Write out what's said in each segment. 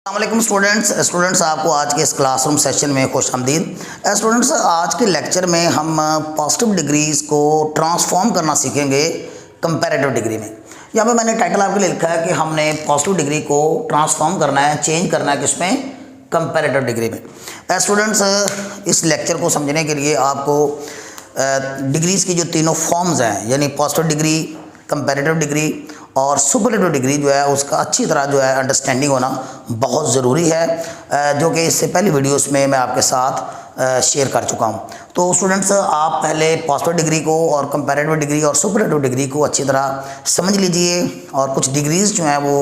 अस्सलामुअलैकुम स्टूडेंट्स आपको आज के इस क्लासरूम सेशन में खुशामदीद। स्टूडेंट्स आज के लेक्चर में हम पॉजिटिव डिग्रीज को ट्रांसफॉर्म करना सीखेंगे कंपैरेटिव डिग्री में। यहाँ पे मैंने टाइटल आपके लिए लिखा है कि हमने पॉजिटिव डिग्री को ट्रांसफॉर्म करना है, चेंज करना है किसमें, कंपैरेटिव डिग्री में। स्टूडेंट्स इस लेक्चर को समझने के लिए आपको डिग्रीज़ की जो तीनों फॉर्म्स हैं यानी पॉजिटिव डिग्री, कंपैरेटिव डिग्री और सुपरलेटिव डिग्री जो है उसका अच्छी तरह जो है अंडरस्टैंडिंग होना बहुत ज़रूरी है, जो कि इससे पहली वीडियोस में मैं आपके साथ शेयर कर चुका हूं। तो स्टूडेंट्स आप पहले पॉजिटिव डिग्री को और कंपैरेटिव डिग्री और सुपरलेटिव डिग्री को अच्छी तरह समझ लीजिए और कुछ डिग्रीज़ जो हैं वो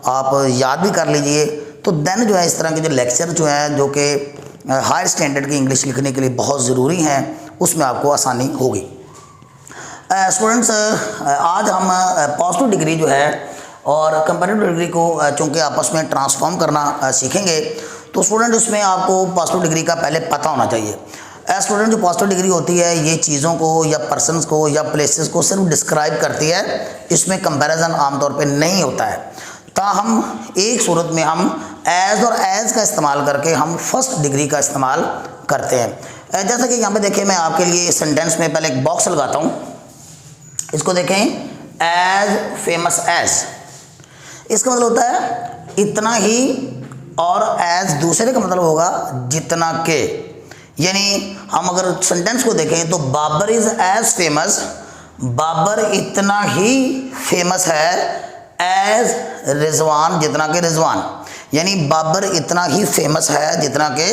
आप याद भी कर लीजिए। तो देन जो है इस तरह के जो लेक्चर जो हैं जो कि हायर स्टैंडर्ड की इंग्लिश लिखने के लिए बहुत ज़रूरी हैं उसमें आपको आसानी होगी। स्टूडेंट्स आज हम पॉजिटिव डिग्री जो है और कंपैरेटिव डिग्री को चूँकि आपस में ट्रांसफॉर्म करना सीखेंगे, तो स्टूडेंट इसमें आपको पॉजिटिव डिग्री का पहले पता होना चाहिए। स्टूडेंट जो पॉजिटिव डिग्री होती है ये चीज़ों को या पर्सनस को या प्लेसेस को सिर्फ डिस्क्राइब करती है, इसमें कंपैरिजन आमतौर पे नहीं होता है। ताहम एक सूरत में हम एज और एज का इस्तेमाल करके हम फर्स्ट डिग्री का इस्तेमाल करते हैं। जैसा कि यहाँ पे देखें, मैं आपके लिए सेंटेंस में पहले एक बॉक्स लगाता हूँ, इसको देखें, एज फेमस एज, इसका मतलब होता है इतना ही, और एज दूसरे का मतलब होगा जितना के। यानी हम अगर सेंटेंस को देखें तो Babar is as famous, Babar इतना ही फेमस है एज रिजवान, जितना के रिजवान। यानी बाबर इतना ही फेमस है जितना के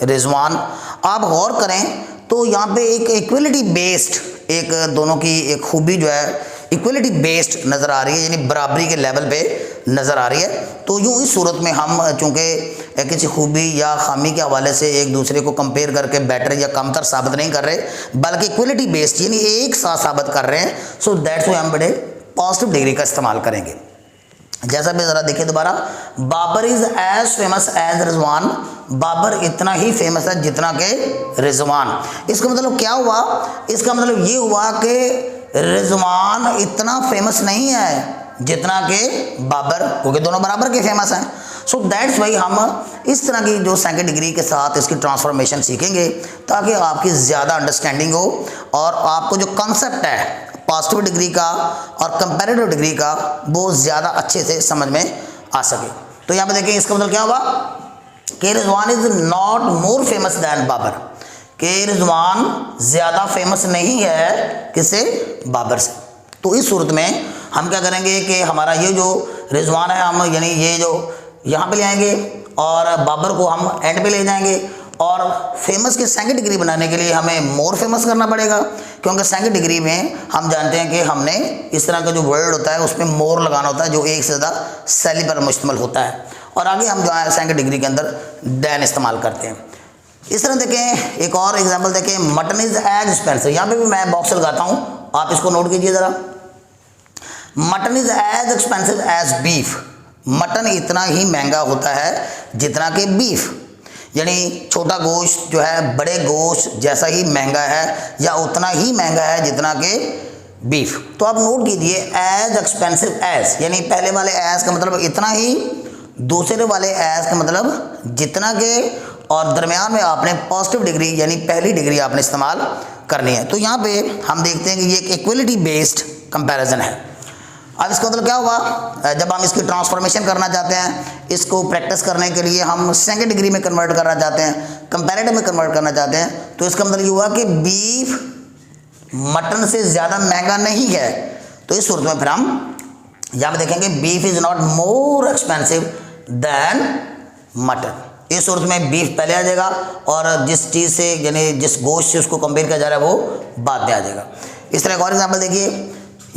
रिजवान। आप गौर करें तो यहाँ पे एक इक्वलिटी बेस्ड, एक दोनों की एक खूबी जो है इक्वलिटी बेस्ड नज़र आ रही है, यानी बराबरी के लेवल पे नज़र आ रही है। तो यूँ इस सूरत में हम चूँकि किसी खूबी या खामी के हवाले से एक दूसरे को कंपेयर करके बेटर या कमतर साबित नहीं कर रहे, बल्कि इक्वलिटी बेस्ड यानी एक साथ साबित कर रहे हैं। सो दैट्स व्हाई हम बड़े पॉजिटिव डिग्री का इस्तेमाल करेंगे। जैसा भी ज़रा देखिए दोबारा, Babar is as famous as Rizwan, Babar इतना ही फेमस है जितना के रिजवान। इसका मतलब क्या हुआ? इसका मतलब ये हुआ कि रिजवान इतना फेमस नहीं है जितना के बाबर, क्योंकि दोनों बराबर के फेमस हैं। सो दैट्स वाई हम इस तरह की जो सेकंड डिग्री के साथ इसकी ट्रांसफॉर्मेशन सीखेंगे ताकि आपकी ज़्यादा अंडरस्टैंडिंग हो और आपको जो कॉन्सेप्ट है पॉजिटिव डिग्री का और कंपैरेटिव डिग्री का वो ज़्यादा अच्छे से समझ में आ सके। तो यहाँ पे देखिए, इसका मतलब क्या हुआ कि Rizwan is not more famous than Babar, कि रिजवान ज़्यादा फेमस नहीं है किससे, बाबर से। तो इस सूरत में हम क्या करेंगे कि हमारा ये जो रिजवान है हम यानी ये जो यहाँ पे ले आएंगे और बाबर को हम एंड पे ले जाएंगे, और फेमस की सेकंड डिग्री बनाने के लिए हमें मोर फेमस करना पड़ेगा, क्योंकि सेकंड डिग्री में हम जानते हैं कि हमने इस तरह का जो वर्ड होता है उसमें मोर लगाना होता है जो एक से ज़्यादा शैली पर मुश्तमिल होता है, और आगे हम जो है सेकंड डिग्री के अंदर दैन इस्तेमाल करते हैं। इस तरह देखें, एक और एग्जाम्पल देखें, मटन इज़ एज एक्सपेंसिव। यहाँ पर भी मैं बॉक्स लगाता हूँ, आप इसको नोट कीजिए ज़रा। Mutton is as expensive as beef, mutton इतना ही महंगा होता है जितना कि बीफ। यानी छोटा गोश्त जो है बड़े गोश्त जैसा ही महंगा है या उतना ही महंगा है जितना कि बीफ। तो आप नोट कीजिए, एज एक्सपेंसिव एज, यानी पहले वाले एज का मतलब इतना ही, दूसरे वाले एज का मतलब जितना के, और दरमियान में आपने पॉजिटिव डिग्री यानी पहली डिग्री आपने इस्तेमाल करनी है। तो यहाँ पे हम देखते हैं कि ये एक इक्वलिटी बेस्ड कंपैरिजन है। अब इसका मतलब क्या हुआ, जब हम इसकी ट्रांसफॉर्मेशन करना चाहते हैं, इसको प्रैक्टिस करने के लिए हम सेकंड डिग्री में कन्वर्ट करना चाहते हैं, कंपैरेटिव में कन्वर्ट करना चाहते हैं, तो इसका मतलब ये हुआ कि बीफ मटन से ज़्यादा महंगा नहीं है। तो इस सूरत में फिर हम यहाँ पे देखेंगे beef is not more expensive than mutton. इस सूरत में बीफ पहले आ जाएगा और जिस चीज़ से यानी जिस गोश्त से उसको कंपेयर किया जा रहा है वो बाद में आ जाएगा। इस तरह एक और एग्जाम्पल देखिए,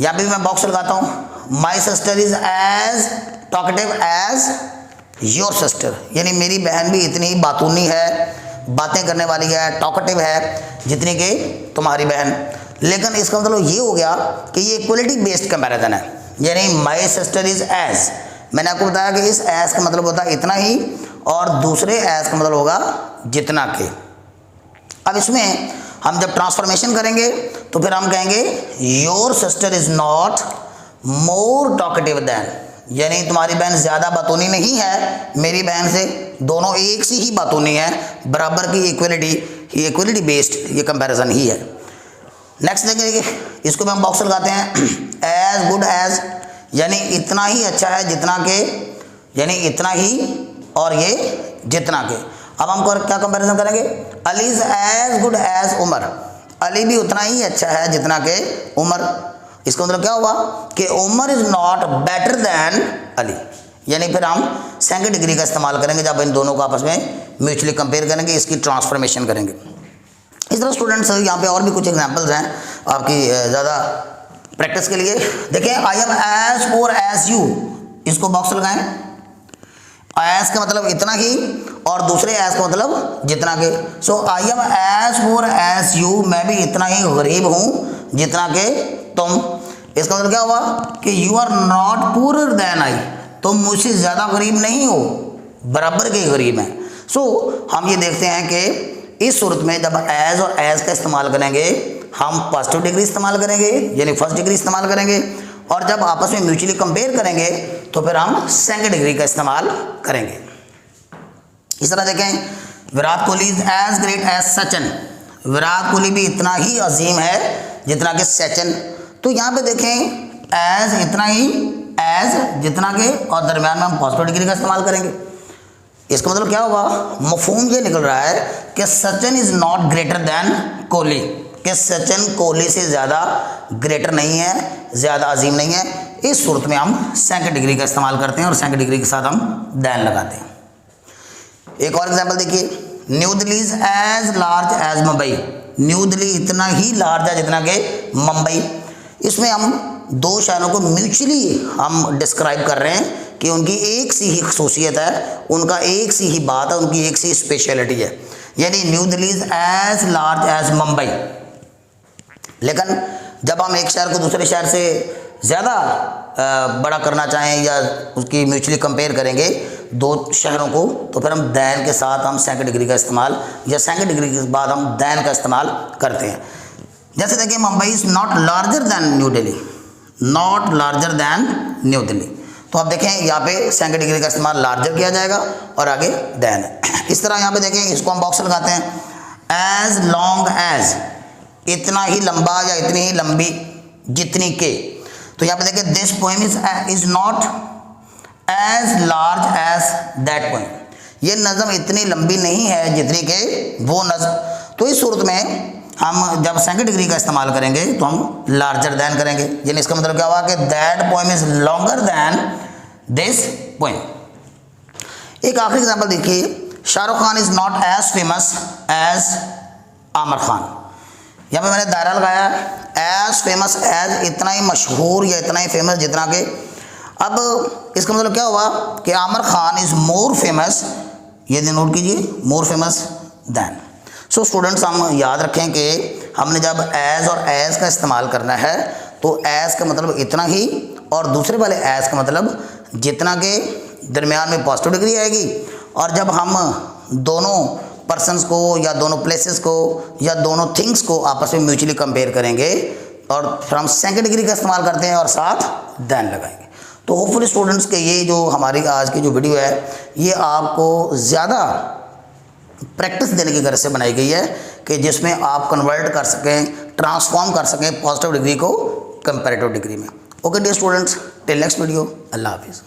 यहाँ पे भी मैं बॉक्स लगाता हूँ, my sister is as talkative as your sister, यानी मेरी बहन भी इतनी ही बातूनी है, बातें करने वाली है, टॉकेटिव है जितनी कि तुम्हारी बहन। लेकिन इसका मतलब ये हो गया कि ये इक्वलिटी बेस्ड कंपैरिजन है, यानी माई सिस्टर इज़ एज, मैंने आपको बताया कि इस एज का मतलब होता है इतना ही और दूसरे एज का मतलब होगा जितना के। अब इसमें हम जब ट्रांसफॉर्मेशन करेंगे तो फिर हम कहेंगे your sister is not more talkative than, यानी तुम्हारी बहन ज़्यादा बतौनी नहीं है मेरी बहन से, दोनों एक सी ही बतौनी है, बराबर की इक्वलिटी बेस्ड ये कंपैरिजन ही है। नेक्स्ट देखेंगे, इसको भी हम बॉक्स लगाते हैं, एज गुड एज, यानी इतना ही अच्छा है जितना के, यानी इतना ही और ये जितना के। अब हम क्या कंपैरिजन करेंगे, Ali is as good as Umar, Ali भी उतना ही अच्छा है जितना के उमर। इसका मतलब क्या हुआ कि Umar is not better than Ali, यानी फिर हम सेकंड डिग्री का इस्तेमाल करेंगे जब इन दोनों को आपस में म्यूचुअली कंपेयर करेंगे, इसकी ट्रांसफॉर्मेशन करेंगे। इस तरह स्टूडेंट्स यहाँ पे और भी कुछ एग्जांपल्स हैं आपकी ज़्यादा प्रैक्टिस के लिए। देखिए, I am as poor as you, इसको बॉक्स लगाएं, एज का मतलब इतना ही और दूसरे एज का मतलब जितना के। So I am as poor as you, मैं भी इतना ही गरीब हूँ जितना के तुम। इसका मतलब क्या हुआ कि you are not poorer than I, तुम मुझसे ज़्यादा गरीब नहीं हो, बराबर के गरीब हैं। सो हम ये देखते हैं कि इस सूरत में जब एज और एज का इस्तेमाल करेंगे हम पॉजिटिव डिग्री इस्तेमाल करेंगे, यानी फर्स्ट डिग्री इस्तेमाल करेंगे, और जब आपस में म्यूचुअली कंपेयर करेंगे तो फिर हम सेकंड डिग्री का इस्तेमाल करेंगे। इस तरह देखें, Virat Kohli is as great as Sachin, Virat Kohli भी इतना ही अजीम है जितना कि सचिन। तो यहाँ पे देखें, एज इतना ही, एज जितना के, और दरमियान में हम पॉजिटिव डिग्री का इस्तेमाल करेंगे। इसका मतलब क्या हुआ, मफहूम ये निकल रहा है कि Sachin is not greater than Kohli, कि सचिन कोहली से ज़्यादा ग्रेटर नहीं है, ज़्यादा अजीम नहीं है। इस सूरत में हम सेकंड डिग्री का इस्तेमाल करते हैं और सेकंड डिग्री के साथ हम दैन लगाते हैं। एक और एग्जांपल देखिए, New Delhi is as large as Mumbai, New Delhi इतना ही लार्ज है जितना कि मुंबई। इसमें हम दो शहरों को म्यूचुअली हम डिस्क्राइब कर रहे हैं कि उनकी एक सी ही खसूसियत है, उनका एक सी ही बात है, उनकी एक सी स्पेशलिटी है, यानी New Delhi is as large as Mumbai. लेकिन जब हम एक शहर को दूसरे शहर से ज़्यादा बड़ा करना चाहें या उसकी म्यूचुअली कंपेयर करेंगे दो शहरों को, तो फिर हम दैन के साथ हम सेकंड डिग्री का इस्तेमाल, या सेकंड डिग्री के बाद हम दैन का इस्तेमाल करते हैं। जैसे देखिए, Mumbai is not larger than new Delhi, not larger than new Delhi. तो आप देखें यहाँ पे सेकंड डिग्री का इस्तेमाल लार्जर किया जाएगा और आगे दैन है। इस तरह यहाँ पे देखें, इसको हम बॉक्स लगाते हैं, एज लॉन्ग एज, इतना ही लंबा या इतनी ही लंबी जितनी के। तो यहाँ पे देखिए, this poem is not as large as that poem, ये नज़म इतनी लंबी नहीं है जितनी के वो नज़म। तो इस सूरत में हम जब सेकंड डिग्री का इस्तेमाल करेंगे तो हम लार्जर दैन करेंगे, यानी इसका मतलब क्या हुआ कि that poem is longer than this poem. एक आखिरी एग्जांपल देखिए, Shahrukh Khan is not as famous as Aamir Khan, यहाँ पे मैंने दायरा लगाया, एज फेमस एज इतना ही मशहूर या इतना ही फेमस जितना के। अब इसका मतलब क्या हुआ कि Aamir Khan is more famous, ये नोट कीजिए, more famous than. So students, हम याद रखें कि हमने जब एज और एज का इस्तेमाल करना है तो एज का मतलब इतना ही और दूसरे वाले एज का मतलब जितना के, दरमियान में पॉजिटिव डिग्री आएगी। और जब हम दोनों पर्सन्स को या दोनों प्लेसेस को या दोनों थिंग्स को आपस में म्यूचुअली कंपेयर करेंगे और फिर हम सेकंड डिग्री का इस्तेमाल करते हैं और साथ दैन लगाएंगे। तो होपफुली स्टूडेंट्स के ये जो हमारी आज की जो वीडियो है ये आपको ज़्यादा प्रैक्टिस देने की गर्ज से बनाई गई है कि जिसमें आप कन्वर्ट कर सकें, ट्रांसफॉर्म कर सकें पॉजिटिव डिग्री को कंपैरेटिव डिग्री में। Okay dear students, till next video, अल्लाह हाफिज़।